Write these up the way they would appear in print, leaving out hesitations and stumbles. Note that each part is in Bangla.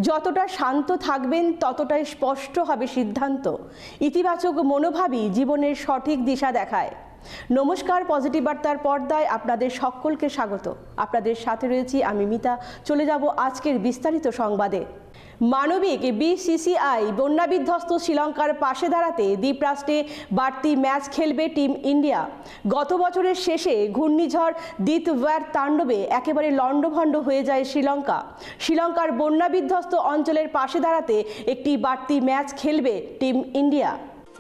যতটা শান্ত থাকবেন ততটাই স্পষ্ট হবে সিদ্ধান্ত। ইতিবাচক মনোভাবই জীবনের সঠিক দিশা দেখায়। নমস্কার, পজিটিভ বার্তার পর্দায় আপনাদের সকলকে স্বাগত। আপনাদের সাথে রয়েছি আমি মিতা। চলে যাব আজকের বিস্তারিত সংবাদে। মানবিক বিসিসিআই বন্যা বিধ্বস্ত শ্রীলঙ্কার পাশে দাঁড়াতে দ্বীপরাষ্ট্রে বাড়তি ম্যাচ খেলবে টিম ইন্ডিয়া। গত বছরের শেষে ঘূর্ণিঝড় দিতওয়ার তাণ্ডবে একেবারে লণ্ডভণ্ড হয়ে যায় শ্রীলঙ্কা। শ্রীলঙ্কার বন্যা বিধ্বস্ত অঞ্চলের পাশে দাঁড়াতে একটি বাড়তি ম্যাচ খেলবে টিম ইন্ডিয়া।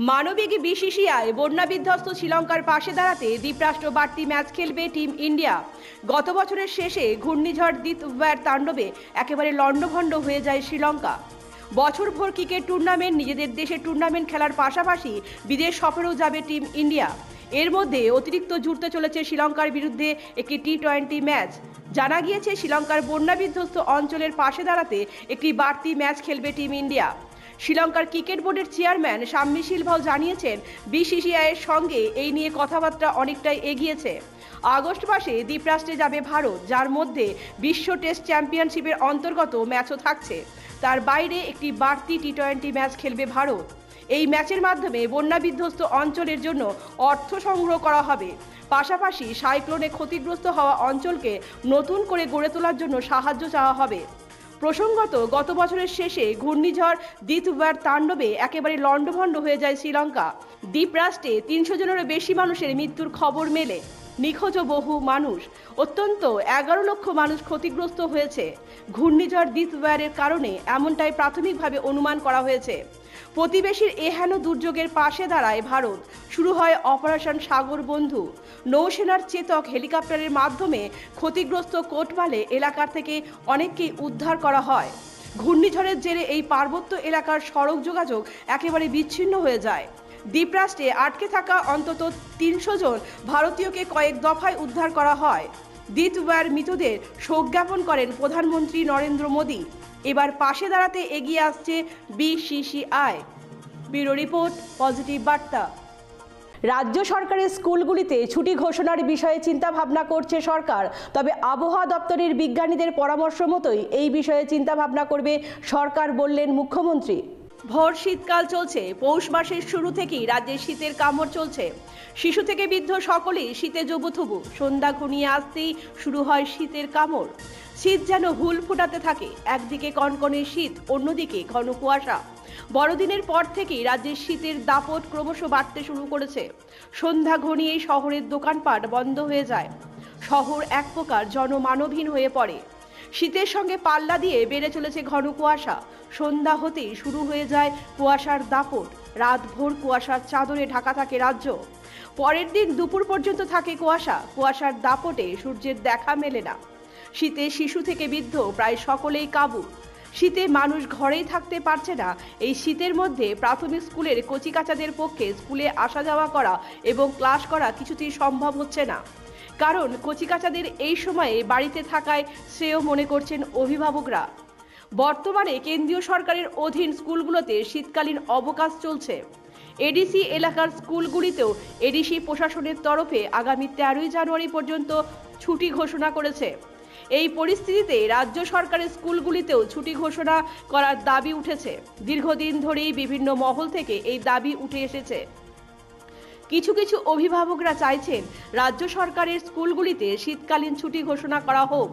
মানবিক বিসিসিআই বন্যা বিধ্বস্ত শ্রীলঙ্কার পাশে দাঁড়াতে দ্বীপরাষ্ট্র বাড়তি ম্যাচ খেলবে টিম ইন্ডিয়া। গত বছরের শেষে ঘূর্ণিঝড় দিতওয়ার তাণ্ডবে একেবারে লণ্ডভণ্ড হয়ে যায় শ্রীলঙ্কা। বছরভর ক্রিকেট টুর্নামেন্ট, নিজেদের দেশে টুর্নামেন্ট খেলার পাশাপাশি বিদেশ সফরেও যাবে টিম ইন্ডিয়া। এর মধ্যে অতিরিক্ত জুড়তে চলেছে শ্রীলঙ্কার বিরুদ্ধে একটি টি-20 ম্যাচ। জানা গিয়েছে শ্রীলঙ্কার বন্যা বিধ্বস্ত অঞ্চলের পাশে দাঁড়াতে একটি বাড়তি ম্যাচ খেলবে টিম ইন্ডিয়া। শ্রীলঙ্কার ক্রিকেট বোর্ডের চেয়ারম্যান শাম্মী শিলভাও জানিয়েছেন বিসিসিআইয়ের সঙ্গে এই নিয়ে কথাবার্তা অনেকটাই এগিয়েছে। আগস্ট মাসে দ্বীপরাষ্ট্রে যাবে ভারত, যার মধ্যে বিশ্ব টেস্ট চ্যাম্পিয়নশিপের অন্তর্গত ম্যাচও থাকছে। তার বাইরে একটি বাড়তি টি-20 ম্যাচ খেলবে ভারত। এই ম্যাচের মাধ্যমে বন্যা বিধ্বস্ত অঞ্চলের জন্য অর্থ সংগ্রহ করা হবে। পাশাপাশি সাইক্লোনে ক্ষতিগ্রস্ত হওয়া অঞ্চলকে নতুন করে গড়ে তোলার জন্য সাহায্য চাওয়া হবে। প্রসঙ্গত, গত বছরের শেষে ঘূর্ণিঝড় দিতওয়ার তাণ্ডবে একেবারে লণ্ডভণ্ড হয়ে যায় শ্রীলঙ্কা। দ্বীপরাষ্ট্রে 300 জনেরও বেশি মানুষের মৃত্যুর খবর মেলে। নিখোঁজ বহু মানুষ, অত্যন্ত 11 লক্ষ মানুষ ক্ষতিগ্রস্ত হয়েছে। ঘূর্ণিঝড় দিতওয়ারের কারণে এমনটাই প্রাথমিকভাবে অনুমান করা হয়েছে। প্রতিবেশীর এহেন দুর্যোগের পাশে দাঁড়ায় ভারত। শুরু হয় অপারেশন সাগর বন্ধু। নৌসেনার চেতক হেলিকপ্টারের মাধ্যমে ক্ষতিগ্রস্ত কোটমালে এলাকার থেকে অনেককেই উদ্ধার করা হয়। ঘূর্ণিঝড়ের জেরে এই পার্বত্য এলাকার সড়ক যোগাযোগ একেবারে বিচ্ছিন্ন হয়ে যায়। দ্বীপরাষ্ট্রে আটকে থাকা অন্তত 300 জন ভারতীয়কে কয়েক দফায় উদ্ধার করা হয়। দিতওয়ার মৃতদের শোক জ্ঞাপন করেন প্রধানমন্ত্রী নরেন্দ্র মোদী। এবার পাশে দাঁড়াতে এগিয়ে আসছে বিসিসিআই। ব্যুরো রিপোর্ট, পজিটিভ বার্তা। রাজ্য সরকারের স্কুলগুলিতে ছুটি ঘোষণার বিষয়ে চিন্তা ভাবনা করছে সরকার। তবে আবহাওয়া দপ্তরের বিজ্ঞানীদের পরামর্শ মতোই এই বিষয়ে চিন্তা ভাবনা করবে সরকার, বললেন মুখ্যমন্ত্রী। ভোর শীতকাল চলছে। পৌষ মাসের শুরু থেকেই রাজ্যে শীতের কামড় চলছে। শিশু থেকে বৃদ্ধ সকলেই শীতে জবুথুবু। সন্ধ্যা ঘনিয়ে আসতেই শুরু হয় শীতের কামড়। শীত যেন হুল ফোটাতে থাকে। একদিকে কনকনে শীত, অন্যদিকে ঘন কুয়াশা। বড়দিনের পর থেকেই রাজ্যের শীতের দাপট ক্রমশ বাড়তে শুরু করেছে। সন্ধ্যা ঘনিয়েই শহরের দোকানপাট বন্ধ হয়ে যায়। শহর এক প্রকার জনমানবহীন হয়ে পড়ে। শীতের সঙ্গে পাল্লা দিয়ে বেড়ে চলেছে ঘন কুয়াশা। সন্ধ্যা হতেই শুরু হয়ে যায় কুয়াশার দাপট। রাতভর কুয়াশার চাদরে ঢাকা থাকে রাজ্য। পরের দিন দুপুর পর্যন্ত থাকে কুয়াশা। কুয়াশার দাপটে সূর্যের দেখা মেলে না। শীতে শিশু থেকে বৃদ্ধ প্রায় সকলেই কাবু। শীতে মানুষ ঘরেই থাকতে পারছে না। এই শীতের মধ্যে প্রাথমিক স্কুলের কচিকাচাদের পক্ষে স্কুলে আসা যাওয়া করা এবং ক্লাস করা কিছুতেই সম্ভব হচ্ছে না। কারণ কচিকাচাদের এই সময়ে বাড়িতে থাকায় শ্রেয় মনে করছেন অভিভাবকরা। বর্তমানে কেন্দ্রীয় সরকারের অধীন স্কুলগুলোতে শীতকালীন অবকাশ চলছে। এডিসি এলাকার স্কুলগুলিতেও এডিসি প্রশাসনের তরফে আগামী 13ই জানুয়ারি পর্যন্ত ছুটি ঘোষণা করেছে। এই পরিস্থিতিতে রাজ্য সরকারের স্কুলগুলিতেও ছুটি ঘোষণা করার দাবি উঠেছে। দীর্ঘদিন ধরেই বিভিন্ন মহল থেকে এই দাবি উঠে এসেছে। কিছু কিছু অভিভাবকরা চাইছেন রাজ্য সরকারের স্কুলগুলিতে শীতকালীন ছুটি ঘোষণা করা হোক।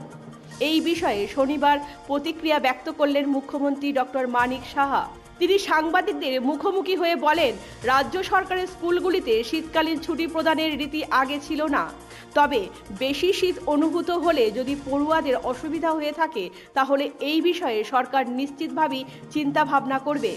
এই বিষয়ে শনিবার প্রতিক্রিয়া ব্যক্ত করলেন মুখ্যমন্ত্রী ডক্টর মানিক সাহা। তিনি সাংবাদিকদের মুখোমুখি হয়ে বলেন, রাজ্য সরকারের স্কুলগুলিতে শীতকালীন ছুটি প্রদানের রীতি আগে ছিল না। তবে বেশি শীত অনুভূত হলে যদি পড়ুয়াদের অসুবিধা হয়ে থাকে তাহলে এই বিষয়ে সরকার নিশ্চিতভাবেই চিন্তা ভাবনা করবে।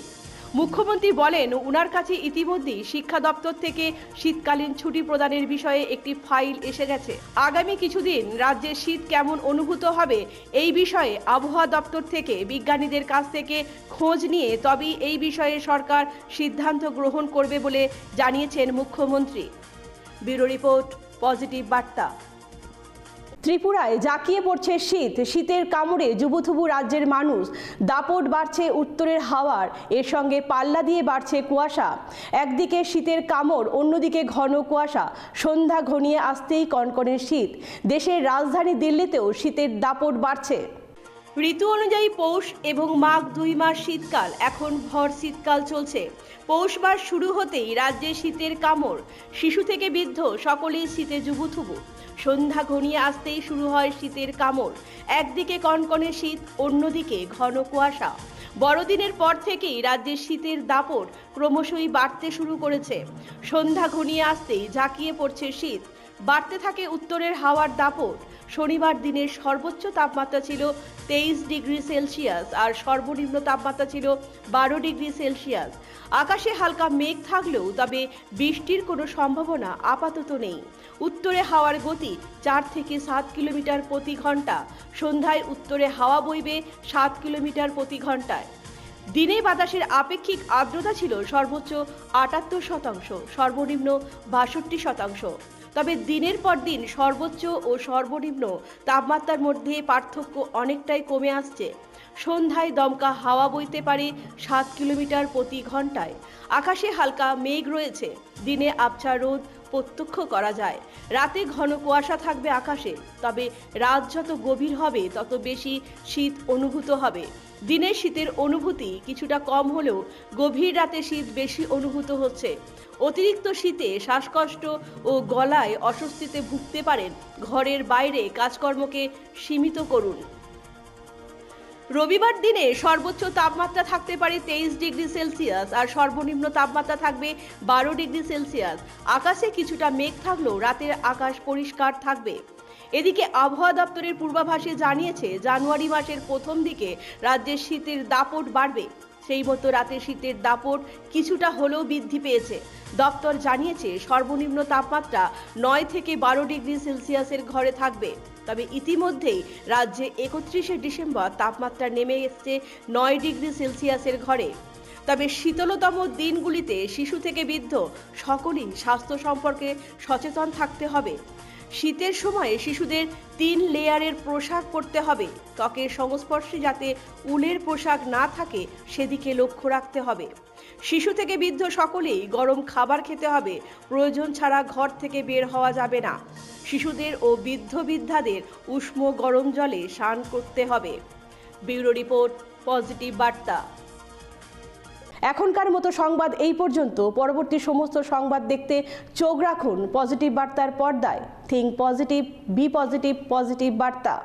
মুখ্যমন্ত্রী বলেন, উনার কাছে ইতিমধ্যেই শিক্ষা দপ্তর থেকে শীতকালীন ছুটি প্রদানের বিষয়ে একটি ফাইল এসে গেছে। আগামী কিছুদিন রাজ্যে শীত কেমন অনুভূত হবে এই বিষয়ে আবহাওয়া দপ্তর থেকে বিজ্ঞানীদের কাছ থেকে খোঁজ নিয়ে তবেই এই বিষয়ে সরকার সিদ্ধান্ত গ্রহণ করবে বলে জানিয়েছেন মুখ্যমন্ত্রী। ব্যুরো রিপোর্ট, পজিটিভ বার্তা। ত্রিপুরায় জাঁকিয়ে পড়ছে শীত। শীতের কামড়ে জুবুথুবু রাজ্যের মানুষ। দাপট বাড়ছে উত্তরের হাওয়ার, এর সঙ্গে পাল্লা দিয়ে বাড়ছে কুয়াশা। একদিকে শীতের কামড়, অন্যদিকে ঘন কুয়াশা। সন্ধ্যা ঘনিয়ে আসতেই কনকনে শীত। দেশের রাজধানী দিল্লিতেও শীতের দাপট বাড়ছে। ঋতু অনুযায়ী পৌষ এবং মাঘ 2 মাস শীতকাল। এখন ভর শীতকাল চলছে। পৌষ মাস শুরু হতেই রাজ্যে শীতের কামড়। শিশু থেকে বৃদ্ধ সকলেই শীতে জুবুথুবু। সন্ধ্যা ঘনিয়ে আসতেই শুরু হয় শীতের কামড়। একদিকে কনকনে শীত, অন্যদিকে ঘন কুয়াশা। বড়দিনের পর থেকেই রাজ্যের শীতের দাপট ক্রমশই বাড়তে শুরু করেছে। সন্ধ্যা ঘনিয়ে আসতেই ঝাঁকিয়ে পড়ছে শীত। বাড়তে থাকে উত্তরের হাওয়ার দাপট। শনিবার দিনের সর্বোচ্চ তাপমাত্রা ছিল 23 ডিগ্রি সেলসিয়াস আর সর্বনিম্ন তাপমাত্রা ছিল 12 ডিগ্রি সেলসিয়াস। আকাশে হালকা মেঘ থাকলেও তবে বৃষ্টির কোনো সম্ভাবনা আপাতত নেই। উত্তরে হাওয়ার গতি 4 থেকে 7 কিলোমিটার প্রতি ঘন্টা। সন্ধ্যায় উত্তরে হাওয়া বইবে 7 কিলোমিটার প্রতি ঘন্টায়। দিনে বাতাসের আপেক্ষিক আর্দ্রতা ছিল সর্বোচ্চ 78%, সর্বনিম্ন 62%। তবে দিনের পর দিন সর্বোচ্চ ও সর্বনিম্ন তাপমাত্রার মধ্যে পার্থক্য অনেকটাই কমে আসছে। সন্ধ্যায় দমকা হাওয়া বইতে পারে 7 কিলোমিটার প্রতি ঘন্টায়। আকাশে হালকা মেঘ রয়েছে। দিনে আবছা রোদ প্রত্যক্ষ করা যায়। রাতে ঘন কুয়াশা থাকবে আকাশে। তবে রাত যত গভীর হবে তত বেশি শীত অনুভূত হবে। দিনের শীতের অনুভূতি কিছুটা কম হলেও গভীর রাতে শীত বেশি অনুভূত হচ্ছে। অতিরিক্ত শীতে শ্বাসকষ্ট ও গলায় অস্বস্তিতে ভুগতে পারেন। ঘরের বাইরে কাজকর্মকে সীমিত করুন। রবিবার দিনে সর্বোচ্চ তাপমাত্রা থাকতে পারে 23 ডিগ্রি সেলসিয়াস আর সর্বনিম্ন তাপমাত্রা থাকবে 12 ডিগ্রি সেলসিয়াস। আকাশে কিছুটা মেঘ থাকলেও রাতের আকাশ পরিষ্কার থাকবে। এদিকে আবহাওয়া দপ্তরের পূর্বাভাসে জানিয়েছে জানুয়ারি মাসের প্রথম দিকে রাজ্যের শীতের দাপট বাড়বে। সেই মতো রাতে শীতের দাপট কিছুটা হলেও বৃদ্ধি পেয়েছে। দপ্তর জানিয়েছে সর্বনিম্ন তাপমাত্রা 9 থেকে 12 ডিগ্রি সেলসিয়াসের ঘরে থাকবে। তবে ইতিমধ্যেই রাজ্যে 31শে ডিসেম্বর তাপমাত্রা নেমে এসেছে 9 ডিগ্রি সেলসিয়াসের ঘরে। তবে শীতলতম দিনগুলিতে শিশু থেকে বৃদ্ধ সকলেই স্বাস্থ্য সম্পর্কে সচেতন থাকতে হবে। শীতের সময়ে শিশুদের 3 লেয়ারের পোশাক পরতে হবে। ত্বকের সংস্পর্শে যাতে উলের পোশাক না থাকে সেদিকে লক্ষ্য রাখতে হবে। শিশু থেকে বৃদ্ধ সকলেই গরম খাবার খেতে হবে। প্রয়োজন ছাড়া ঘর থেকে বের হওয়া যাবে না। শিশুদের ও বৃদ্ধদের উষ্ণ গরম জলে স্নান করতে হবে। ব্যুরো রিপোর্ট, পজিটিভ বার্তা। এখনকার মতো সংবাদ এই পর্যন্ত। পরবর্তী সমস্ত সংবাদ দেখতে চোখ রাখুন পজিটিভ বার্তার পর্দায়। Think positive, be positive, positive বার্তা।